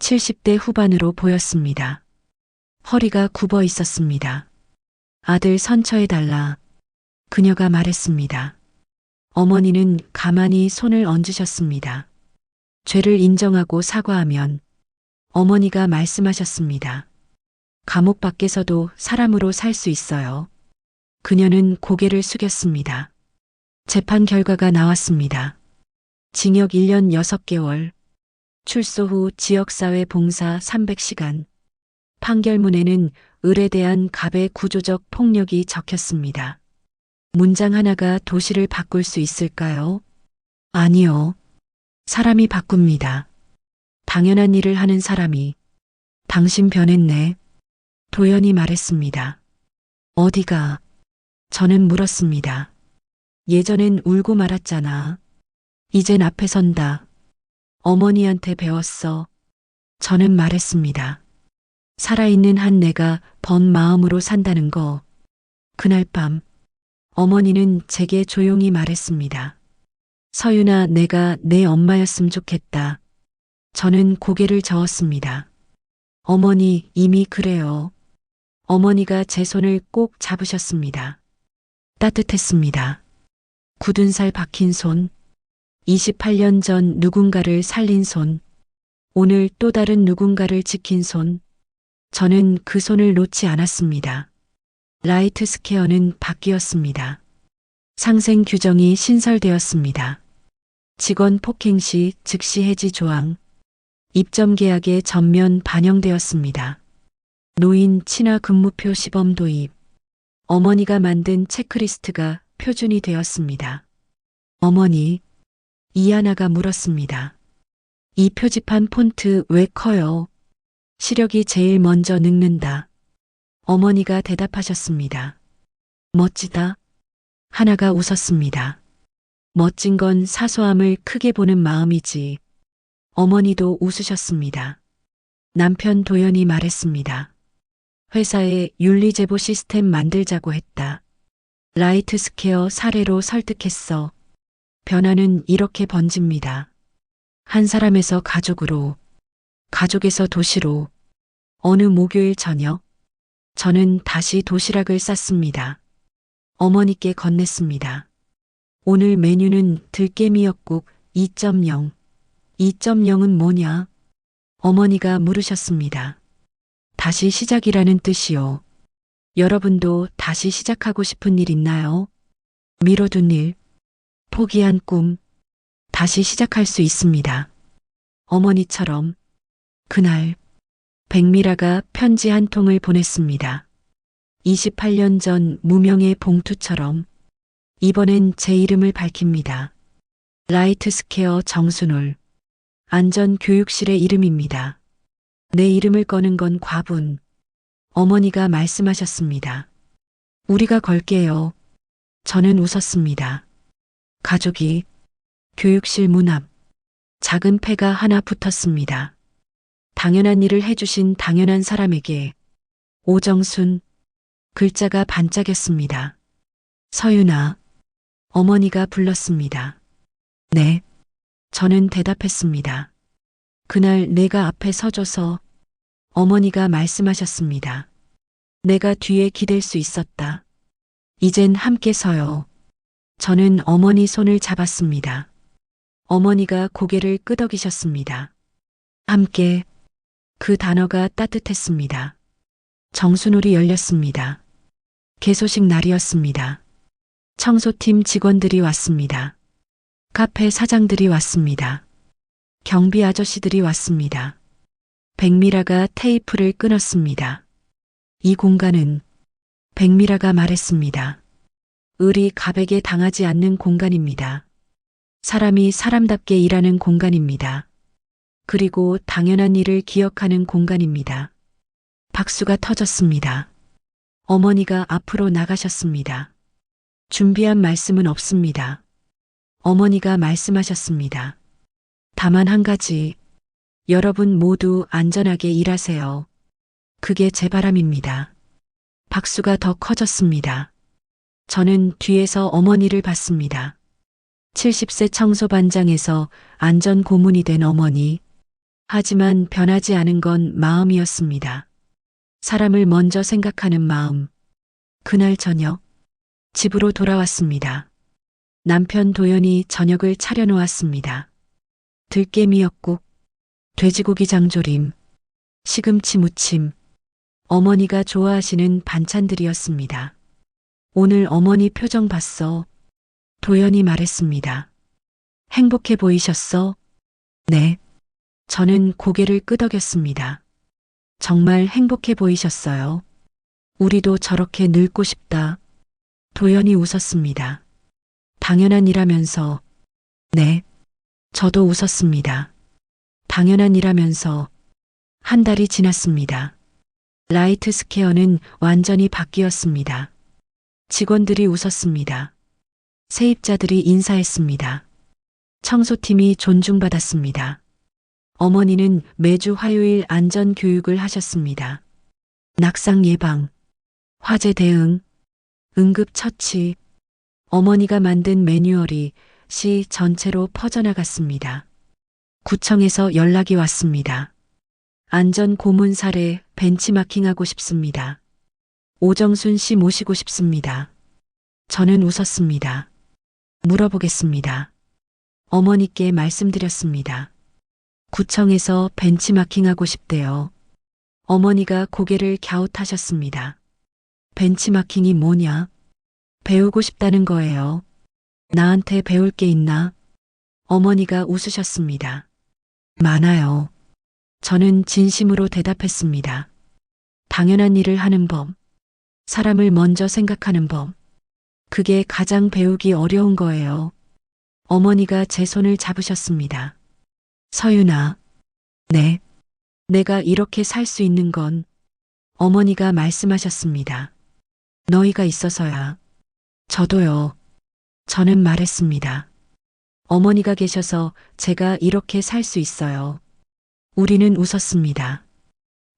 70대 후반으로 보였습니다. 허리가 굽어 있었습니다. 아들 선처해달라. 그녀가 말했습니다. 어머니는 가만히 손을 얹으셨습니다. 죄를 인정하고 사과하면. 어머니가 말씀하셨습니다. 감옥 밖에서도 사람으로 살 수 있어요. 그녀는 고개를 숙였습니다. 재판 결과가 나왔습니다. 징역 1년 6개월, 출소 후 지역사회 봉사 300시간. 판결문에는 을에 대한 갑의 구조적 폭력이 적혔습니다. 문장 하나가 도시를 바꿀 수 있을까요? 아니요. 사람이 바꿉니다. 당연한 일을 하는 사람이. 당신 변했네. 도연이 말했습니다. 어디가? 저는 물었습니다. 예전엔 울고 말았잖아. 이젠 앞에 선다. 어머니한테 배웠어. 저는 말했습니다. 살아있는 한 내가 번 마음으로 산다는 거. 그날 밤 어머니는 제게 조용히 말했습니다. 서윤아, 내가 내 엄마였으면 좋겠다. 저는 고개를 저었습니다. 어머니, 이미 그래요. 어머니가 제 손을 꼭 잡으셨습니다. 따뜻했습니다. 굳은 살 박힌 손, 28년 전 누군가를 살린 손, 오늘 또 다른 누군가를 지킨 손, 저는 그 손을 놓지 않았습니다. 라이트 스퀘어는 바뀌었습니다. 상생 규정이 신설되었습니다. 직원 폭행 시 즉시 해지 조항, 입점 계약에 전면 반영되었습니다. 노인 친화 근무표 시범 도입, 어머니가 만든 체크리스트가 표준이 되었습니다. 어머니, 이하나가 물었습니다. 이 표지판 폰트 왜 커요? 시력이 제일 먼저 늙는다. 어머니가 대답하셨습니다. 멋지다. 하나가 웃었습니다. 멋진 건 사소함을 크게 보는 마음이지. 어머니도 웃으셨습니다. 남편 도연이 말했습니다. 회사에 윤리제보 시스템 만들자고 했다. 라이트 스퀘어 사례로 설득했어. 변화는 이렇게 번집니다. 한 사람에서 가족으로, 가족에서 도시로. 어느 목요일 저녁, 저는 다시 도시락을 쌌습니다. 어머니께 건넸습니다. 오늘 메뉴는 들깨미역국 2.0. 2.0은 뭐냐? 어머니가 물으셨습니다. 다시 시작이라는 뜻이요. 여러분도 다시 시작하고 싶은 일 있나요? 미뤄둔 일, 포기한 꿈, 다시 시작할 수 있습니다. 어머니처럼 그날 백미라가 편지 한 통을 보냈습니다. 28년 전 무명의 봉투처럼 이번엔 제 이름을 밝힙니다. 라이트 스퀘어 정순울. 안전교육실의 이름입니다. 내 이름을 거는 건 과분. 어머니가 말씀하셨습니다. 우리가 걸게요. 저는 웃었습니다. 가족이 교육실 문 앞 작은 패가 하나 붙었습니다. 당연한 일을 해주신 당연한 사람에게 오정순 글자가 반짝였습니다. 서윤아, 어머니가 불렀습니다. 네, 저는 대답했습니다. 그날 내가 앞에 서줘서 어머니가 말씀하셨습니다. 내가 뒤에 기댈 수 있었다. 이젠 함께 서요. 저는 어머니 손을 잡았습니다. 어머니가 고개를 끄덕이셨습니다. 함께, 그 단어가 따뜻했습니다. 정순울이 열렸습니다. 개소식 날이었습니다. 청소팀 직원들이 왔습니다. 카페 사장들이 왔습니다. 경비 아저씨들이 왔습니다. 백미라가 테이프를 끊었습니다. 이 공간은, 백미라가 말했습니다. 을이 갑에게 당하지 않는 공간입니다. 사람이 사람답게 일하는 공간입니다. 그리고 당연한 일을 기억하는 공간입니다. 박수가 터졌습니다. 어머니가 앞으로 나가셨습니다. 준비한 말씀은 없습니다. 어머니가 말씀하셨습니다. 다만 한 가지, 여러분 모두 안전하게 일하세요. 그게 제 바람입니다. 박수가 더 커졌습니다. 저는 뒤에서 어머니를 봤습니다. 70세 청소반장에서 안전 고문이 된 어머니. 하지만 변하지 않은 건 마음이었습니다. 사람을 먼저 생각하는 마음. 그날 저녁, 집으로 돌아왔습니다. 남편 도연이 저녁을 차려놓았습니다. 들깨미역국, 돼지고기 장조림, 시금치 무침, 어머니가 좋아하시는 반찬들이었습니다. 오늘 어머니 표정 봤어. 도연이 말했습니다. 행복해 보이셨어? 네. 저는 고개를 끄덕였습니다. 정말 행복해 보이셨어요. 우리도 저렇게 늙고 싶다. 도연이 웃었습니다. 당연한 일하면서, 네, 저도 웃었습니다. 당연한 일하면서 한 달이 지났습니다. 라이트 스퀘어는 완전히 바뀌었습니다. 직원들이 웃었습니다. 세입자들이 인사했습니다. 청소팀이 존중받았습니다. 어머니는 매주 화요일 안전 교육을 하셨습니다. 낙상 예방, 화재 대응, 응급 처치, 어머니가 만든 매뉴얼이 시 전체로 퍼져나갔습니다. 구청에서 연락이 왔습니다. 안전 고문 사례 벤치마킹하고 싶습니다. 오정순 씨 모시고 싶습니다. 저는 웃었습니다. 물어보겠습니다. 어머니께 말씀드렸습니다. 구청에서 벤치마킹하고 싶대요. 어머니가 고개를 갸웃하셨습니다. 벤치마킹이 뭐냐? 배우고 싶다는 거예요. 나한테 배울 게 있나? 어머니가 웃으셨습니다. 많아요. 저는 진심으로 대답했습니다. 당연한 일을 하는 법, 사람을 먼저 생각하는 법, 그게 가장 배우기 어려운 거예요. 어머니가 제 손을 잡으셨습니다. 서윤아, 네, 내가 이렇게 살 수 있는 건 어머니가 말씀하셨습니다. 너희가 있어서야. 저도요. 저는 말했습니다. 어머니가 계셔서 제가 이렇게 살 수 있어요. 우리는 웃었습니다.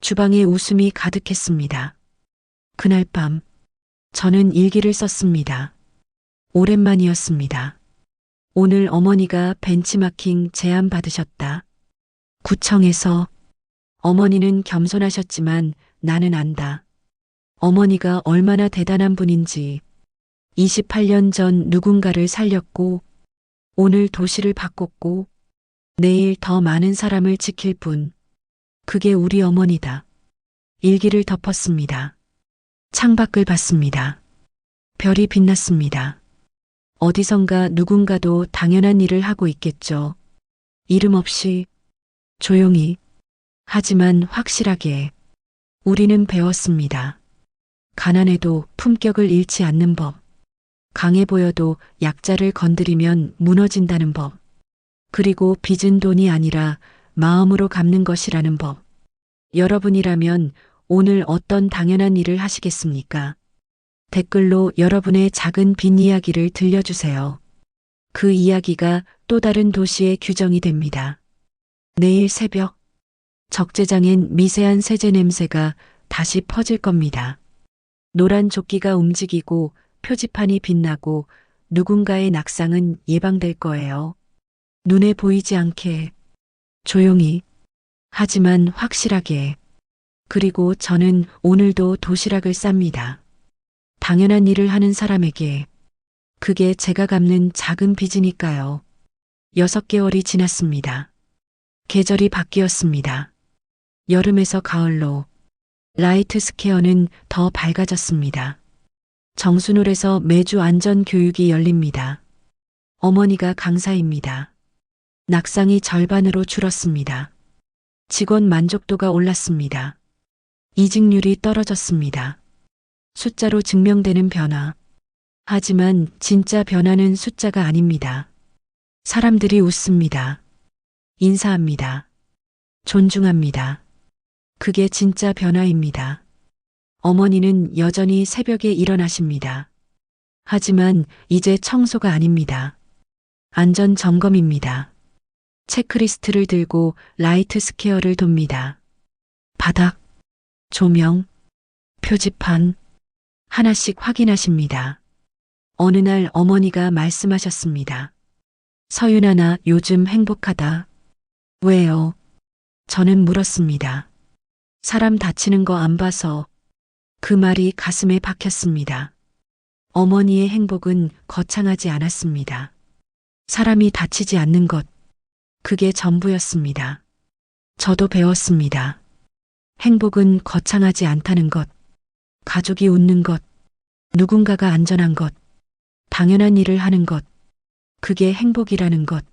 주방에 웃음이 가득했습니다. 그날 밤, 저는 일기를 썼습니다. 오랜만이었습니다. 오늘 어머니가 벤치마킹 제안 받으셨다. 구청에서. 어머니는 겸손하셨지만 나는 안다. 어머니가 얼마나 대단한 분인지. 28년 전 누군가를 살렸고, 오늘 도시를 바꿨고, 내일 더 많은 사람을 지킬 분. 그게 우리 어머니다. 일기를 덮었습니다. 창밖을 봤습니다. 별이 빛났습니다. 어디선가 누군가도 당연한 일을 하고 있겠죠. 이름 없이, 조용히, 하지만 확실하게. 우리는 배웠습니다. 가난해도 품격을 잃지 않는 법. 강해 보여도 약자를 건드리면 무너진다는 법. 그리고 빚은 돈이 아니라 마음으로 갚는 것이라는 법. 여러분이라면 오늘 어떤 당연한 일을 하시겠습니까? 댓글로 여러분의 작은 빚 이야기를 들려주세요. 그 이야기가 또 다른 도시의 규정이 됩니다. 내일 새벽, 적재장엔 미세한 세제 냄새가 다시 퍼질 겁니다. 노란 조끼가 움직이고 표지판이 빛나고 누군가의 낙상은 예방될 거예요. 눈에 보이지 않게, 조용히, 하지만 확실하게. 그리고 저는 오늘도 도시락을 쌉니다. 당연한 일을 하는 사람에게. 그게 제가 갚는 작은 빚이니까요. 6개월이 지났습니다. 계절이 바뀌었습니다. 여름에서 가을로. 라이트 스퀘어는 더 밝아졌습니다. 정순홀에서 매주 안전 교육이 열립니다. 어머니가 강사입니다. 낙상이 절반으로 줄었습니다. 직원 만족도가 올랐습니다. 이직률이 떨어졌습니다. 숫자로 증명되는 변화. 하지만 진짜 변화는 숫자가 아닙니다. 사람들이 웃습니다. 인사합니다. 존중합니다. 그게 진짜 변화입니다. 어머니는 여전히 새벽에 일어나십니다. 하지만 이제 청소가 아닙니다. 안전 점검입니다. 체크리스트를 들고 라이트 스퀘어를 돕니다. 바닥, 조명, 표지판, 하나씩 확인하십니다. 어느 날 어머니가 말씀하셨습니다. 서윤아, 나 요즘 행복하다. 왜요? 저는 물었습니다. 사람 다치는 거 안 봐서. 그 말이 가슴에 박혔습니다. 어머니의 행복은 거창하지 않았습니다. 사람이 다치지 않는 것, 그게 전부였습니다. 저도 배웠습니다. 행복은 거창하지 않다는 것, 가족이 웃는 것, 누군가가 안전한 것, 당연한 일을 하는 것, 그게 행복이라는 것.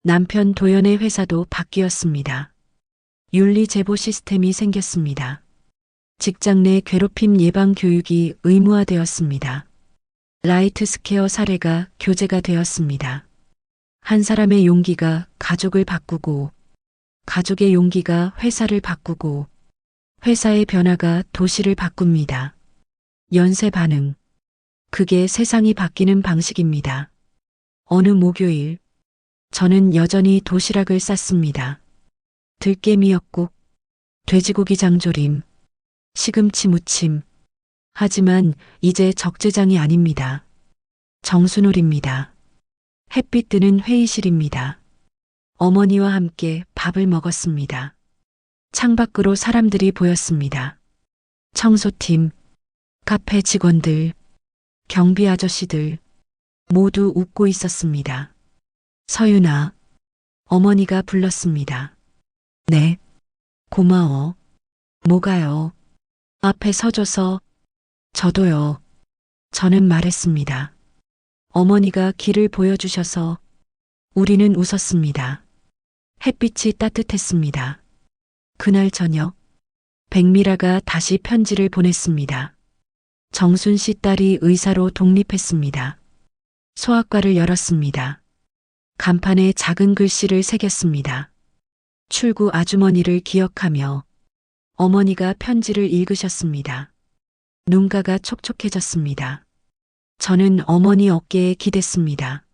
남편 도연의 회사도 바뀌었습니다. 윤리 제보 시스템이 생겼습니다. 직장 내 괴롭힘 예방 교육이 의무화되었습니다. 라이트 스퀘어 사례가 교재가 되었습니다. 한 사람의 용기가 가족을 바꾸고, 가족의 용기가 회사를 바꾸고, 회사의 변화가 도시를 바꿉니다. 연쇄 반응. 그게 세상이 바뀌는 방식입니다. 어느 목요일, 저는 여전히 도시락을 쌌습니다. 들깨 미역국, 돼지고기 장조림, 시금치 무침. 하지만 이제 적재장이 아닙니다. 정수놀입니다. 햇빛 드는 회의실입니다. 어머니와 함께 밥을 먹었습니다. 창밖으로 사람들이 보였습니다. 청소팀, 카페 직원들, 경비 아저씨들 모두 웃고 있었습니다. 서윤아, 어머니가 불렀습니다. 네, 고마워. 뭐가요? 앞에 서줘서. 저도요. 저는 말했습니다. 어머니가 길을 보여주셔서 우리는 웃었습니다. 햇빛이 따뜻했습니다. 그날 저녁, 백미라가 다시 편지를 보냈습니다. 정순 씨 딸이 의사로 독립했습니다. 소아과를 열었습니다. 간판에 작은 글씨를 새겼습니다. 출구 아주머니를 기억하며. 어머니가 편지를 읽으셨습니다. 눈가가 촉촉해졌습니다. 저는 어머니 어깨에 기댔습니다.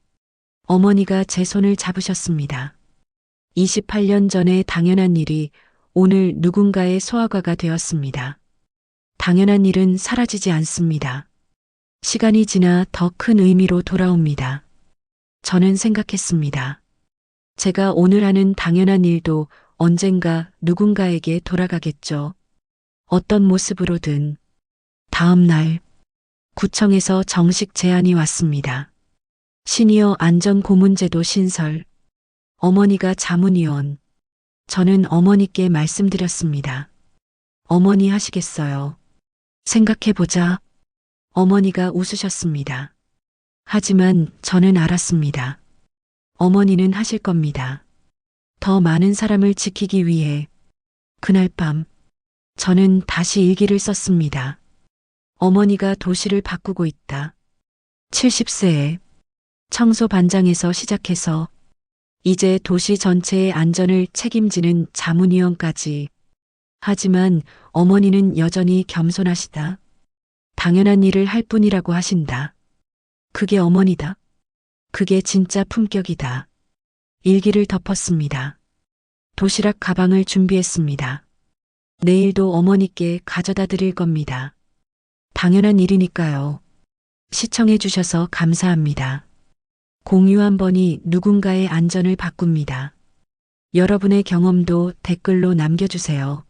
어머니가 제 손을 잡으셨습니다. 28년 전에 당연한 일이 오늘 누군가의 소아과가 되었습니다. 당연한 일은 사라지지 않습니다. 시간이 지나 더 큰 의미로 돌아옵니다. 저는 생각했습니다. 제가 오늘 하는 당연한 일도 언젠가 누군가에게 돌아가겠죠. 어떤 모습으로든. 다음 날, 구청에서 정식 제안이 왔습니다. 시니어 안전고문제도 신설. 어머니가 자문위원. 저는 어머니께 말씀드렸습니다. 어머니 하시겠어요? 생각해보자. 어머니가 웃으셨습니다. 하지만 저는 알았습니다. 어머니는 하실 겁니다. 더 많은 사람을 지키기 위해. 그날 밤, 저는 다시 일기를 썼습니다. 어머니가 도시를 바꾸고 있다. 70세에 청소 반장에서 시작해서 이제 도시 전체의 안전을 책임지는 자문위원까지. 하지만 어머니는 여전히 겸손하시다. 당연한 일을 할 뿐이라고 하신다. 그게 어머니다. 그게 진짜 품격이다. 일기를 덮었습니다. 도시락 가방을 준비했습니다. 내일도 어머니께 가져다 드릴 겁니다. 당연한 일이니까요. 시청해 주셔서 감사합니다. 공유 한 번이 누군가의 안전을 바꿉니다. 여러분의 경험도 댓글로 남겨주세요.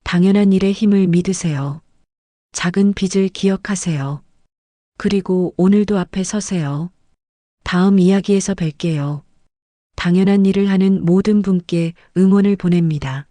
당연한 일의 힘을 믿으세요. 작은 빚을 기억하세요. 그리고 오늘도 앞에 서세요. 다음 이야기에서 뵐게요. 당연한 일을 하는 모든 분께 응원을 보냅니다.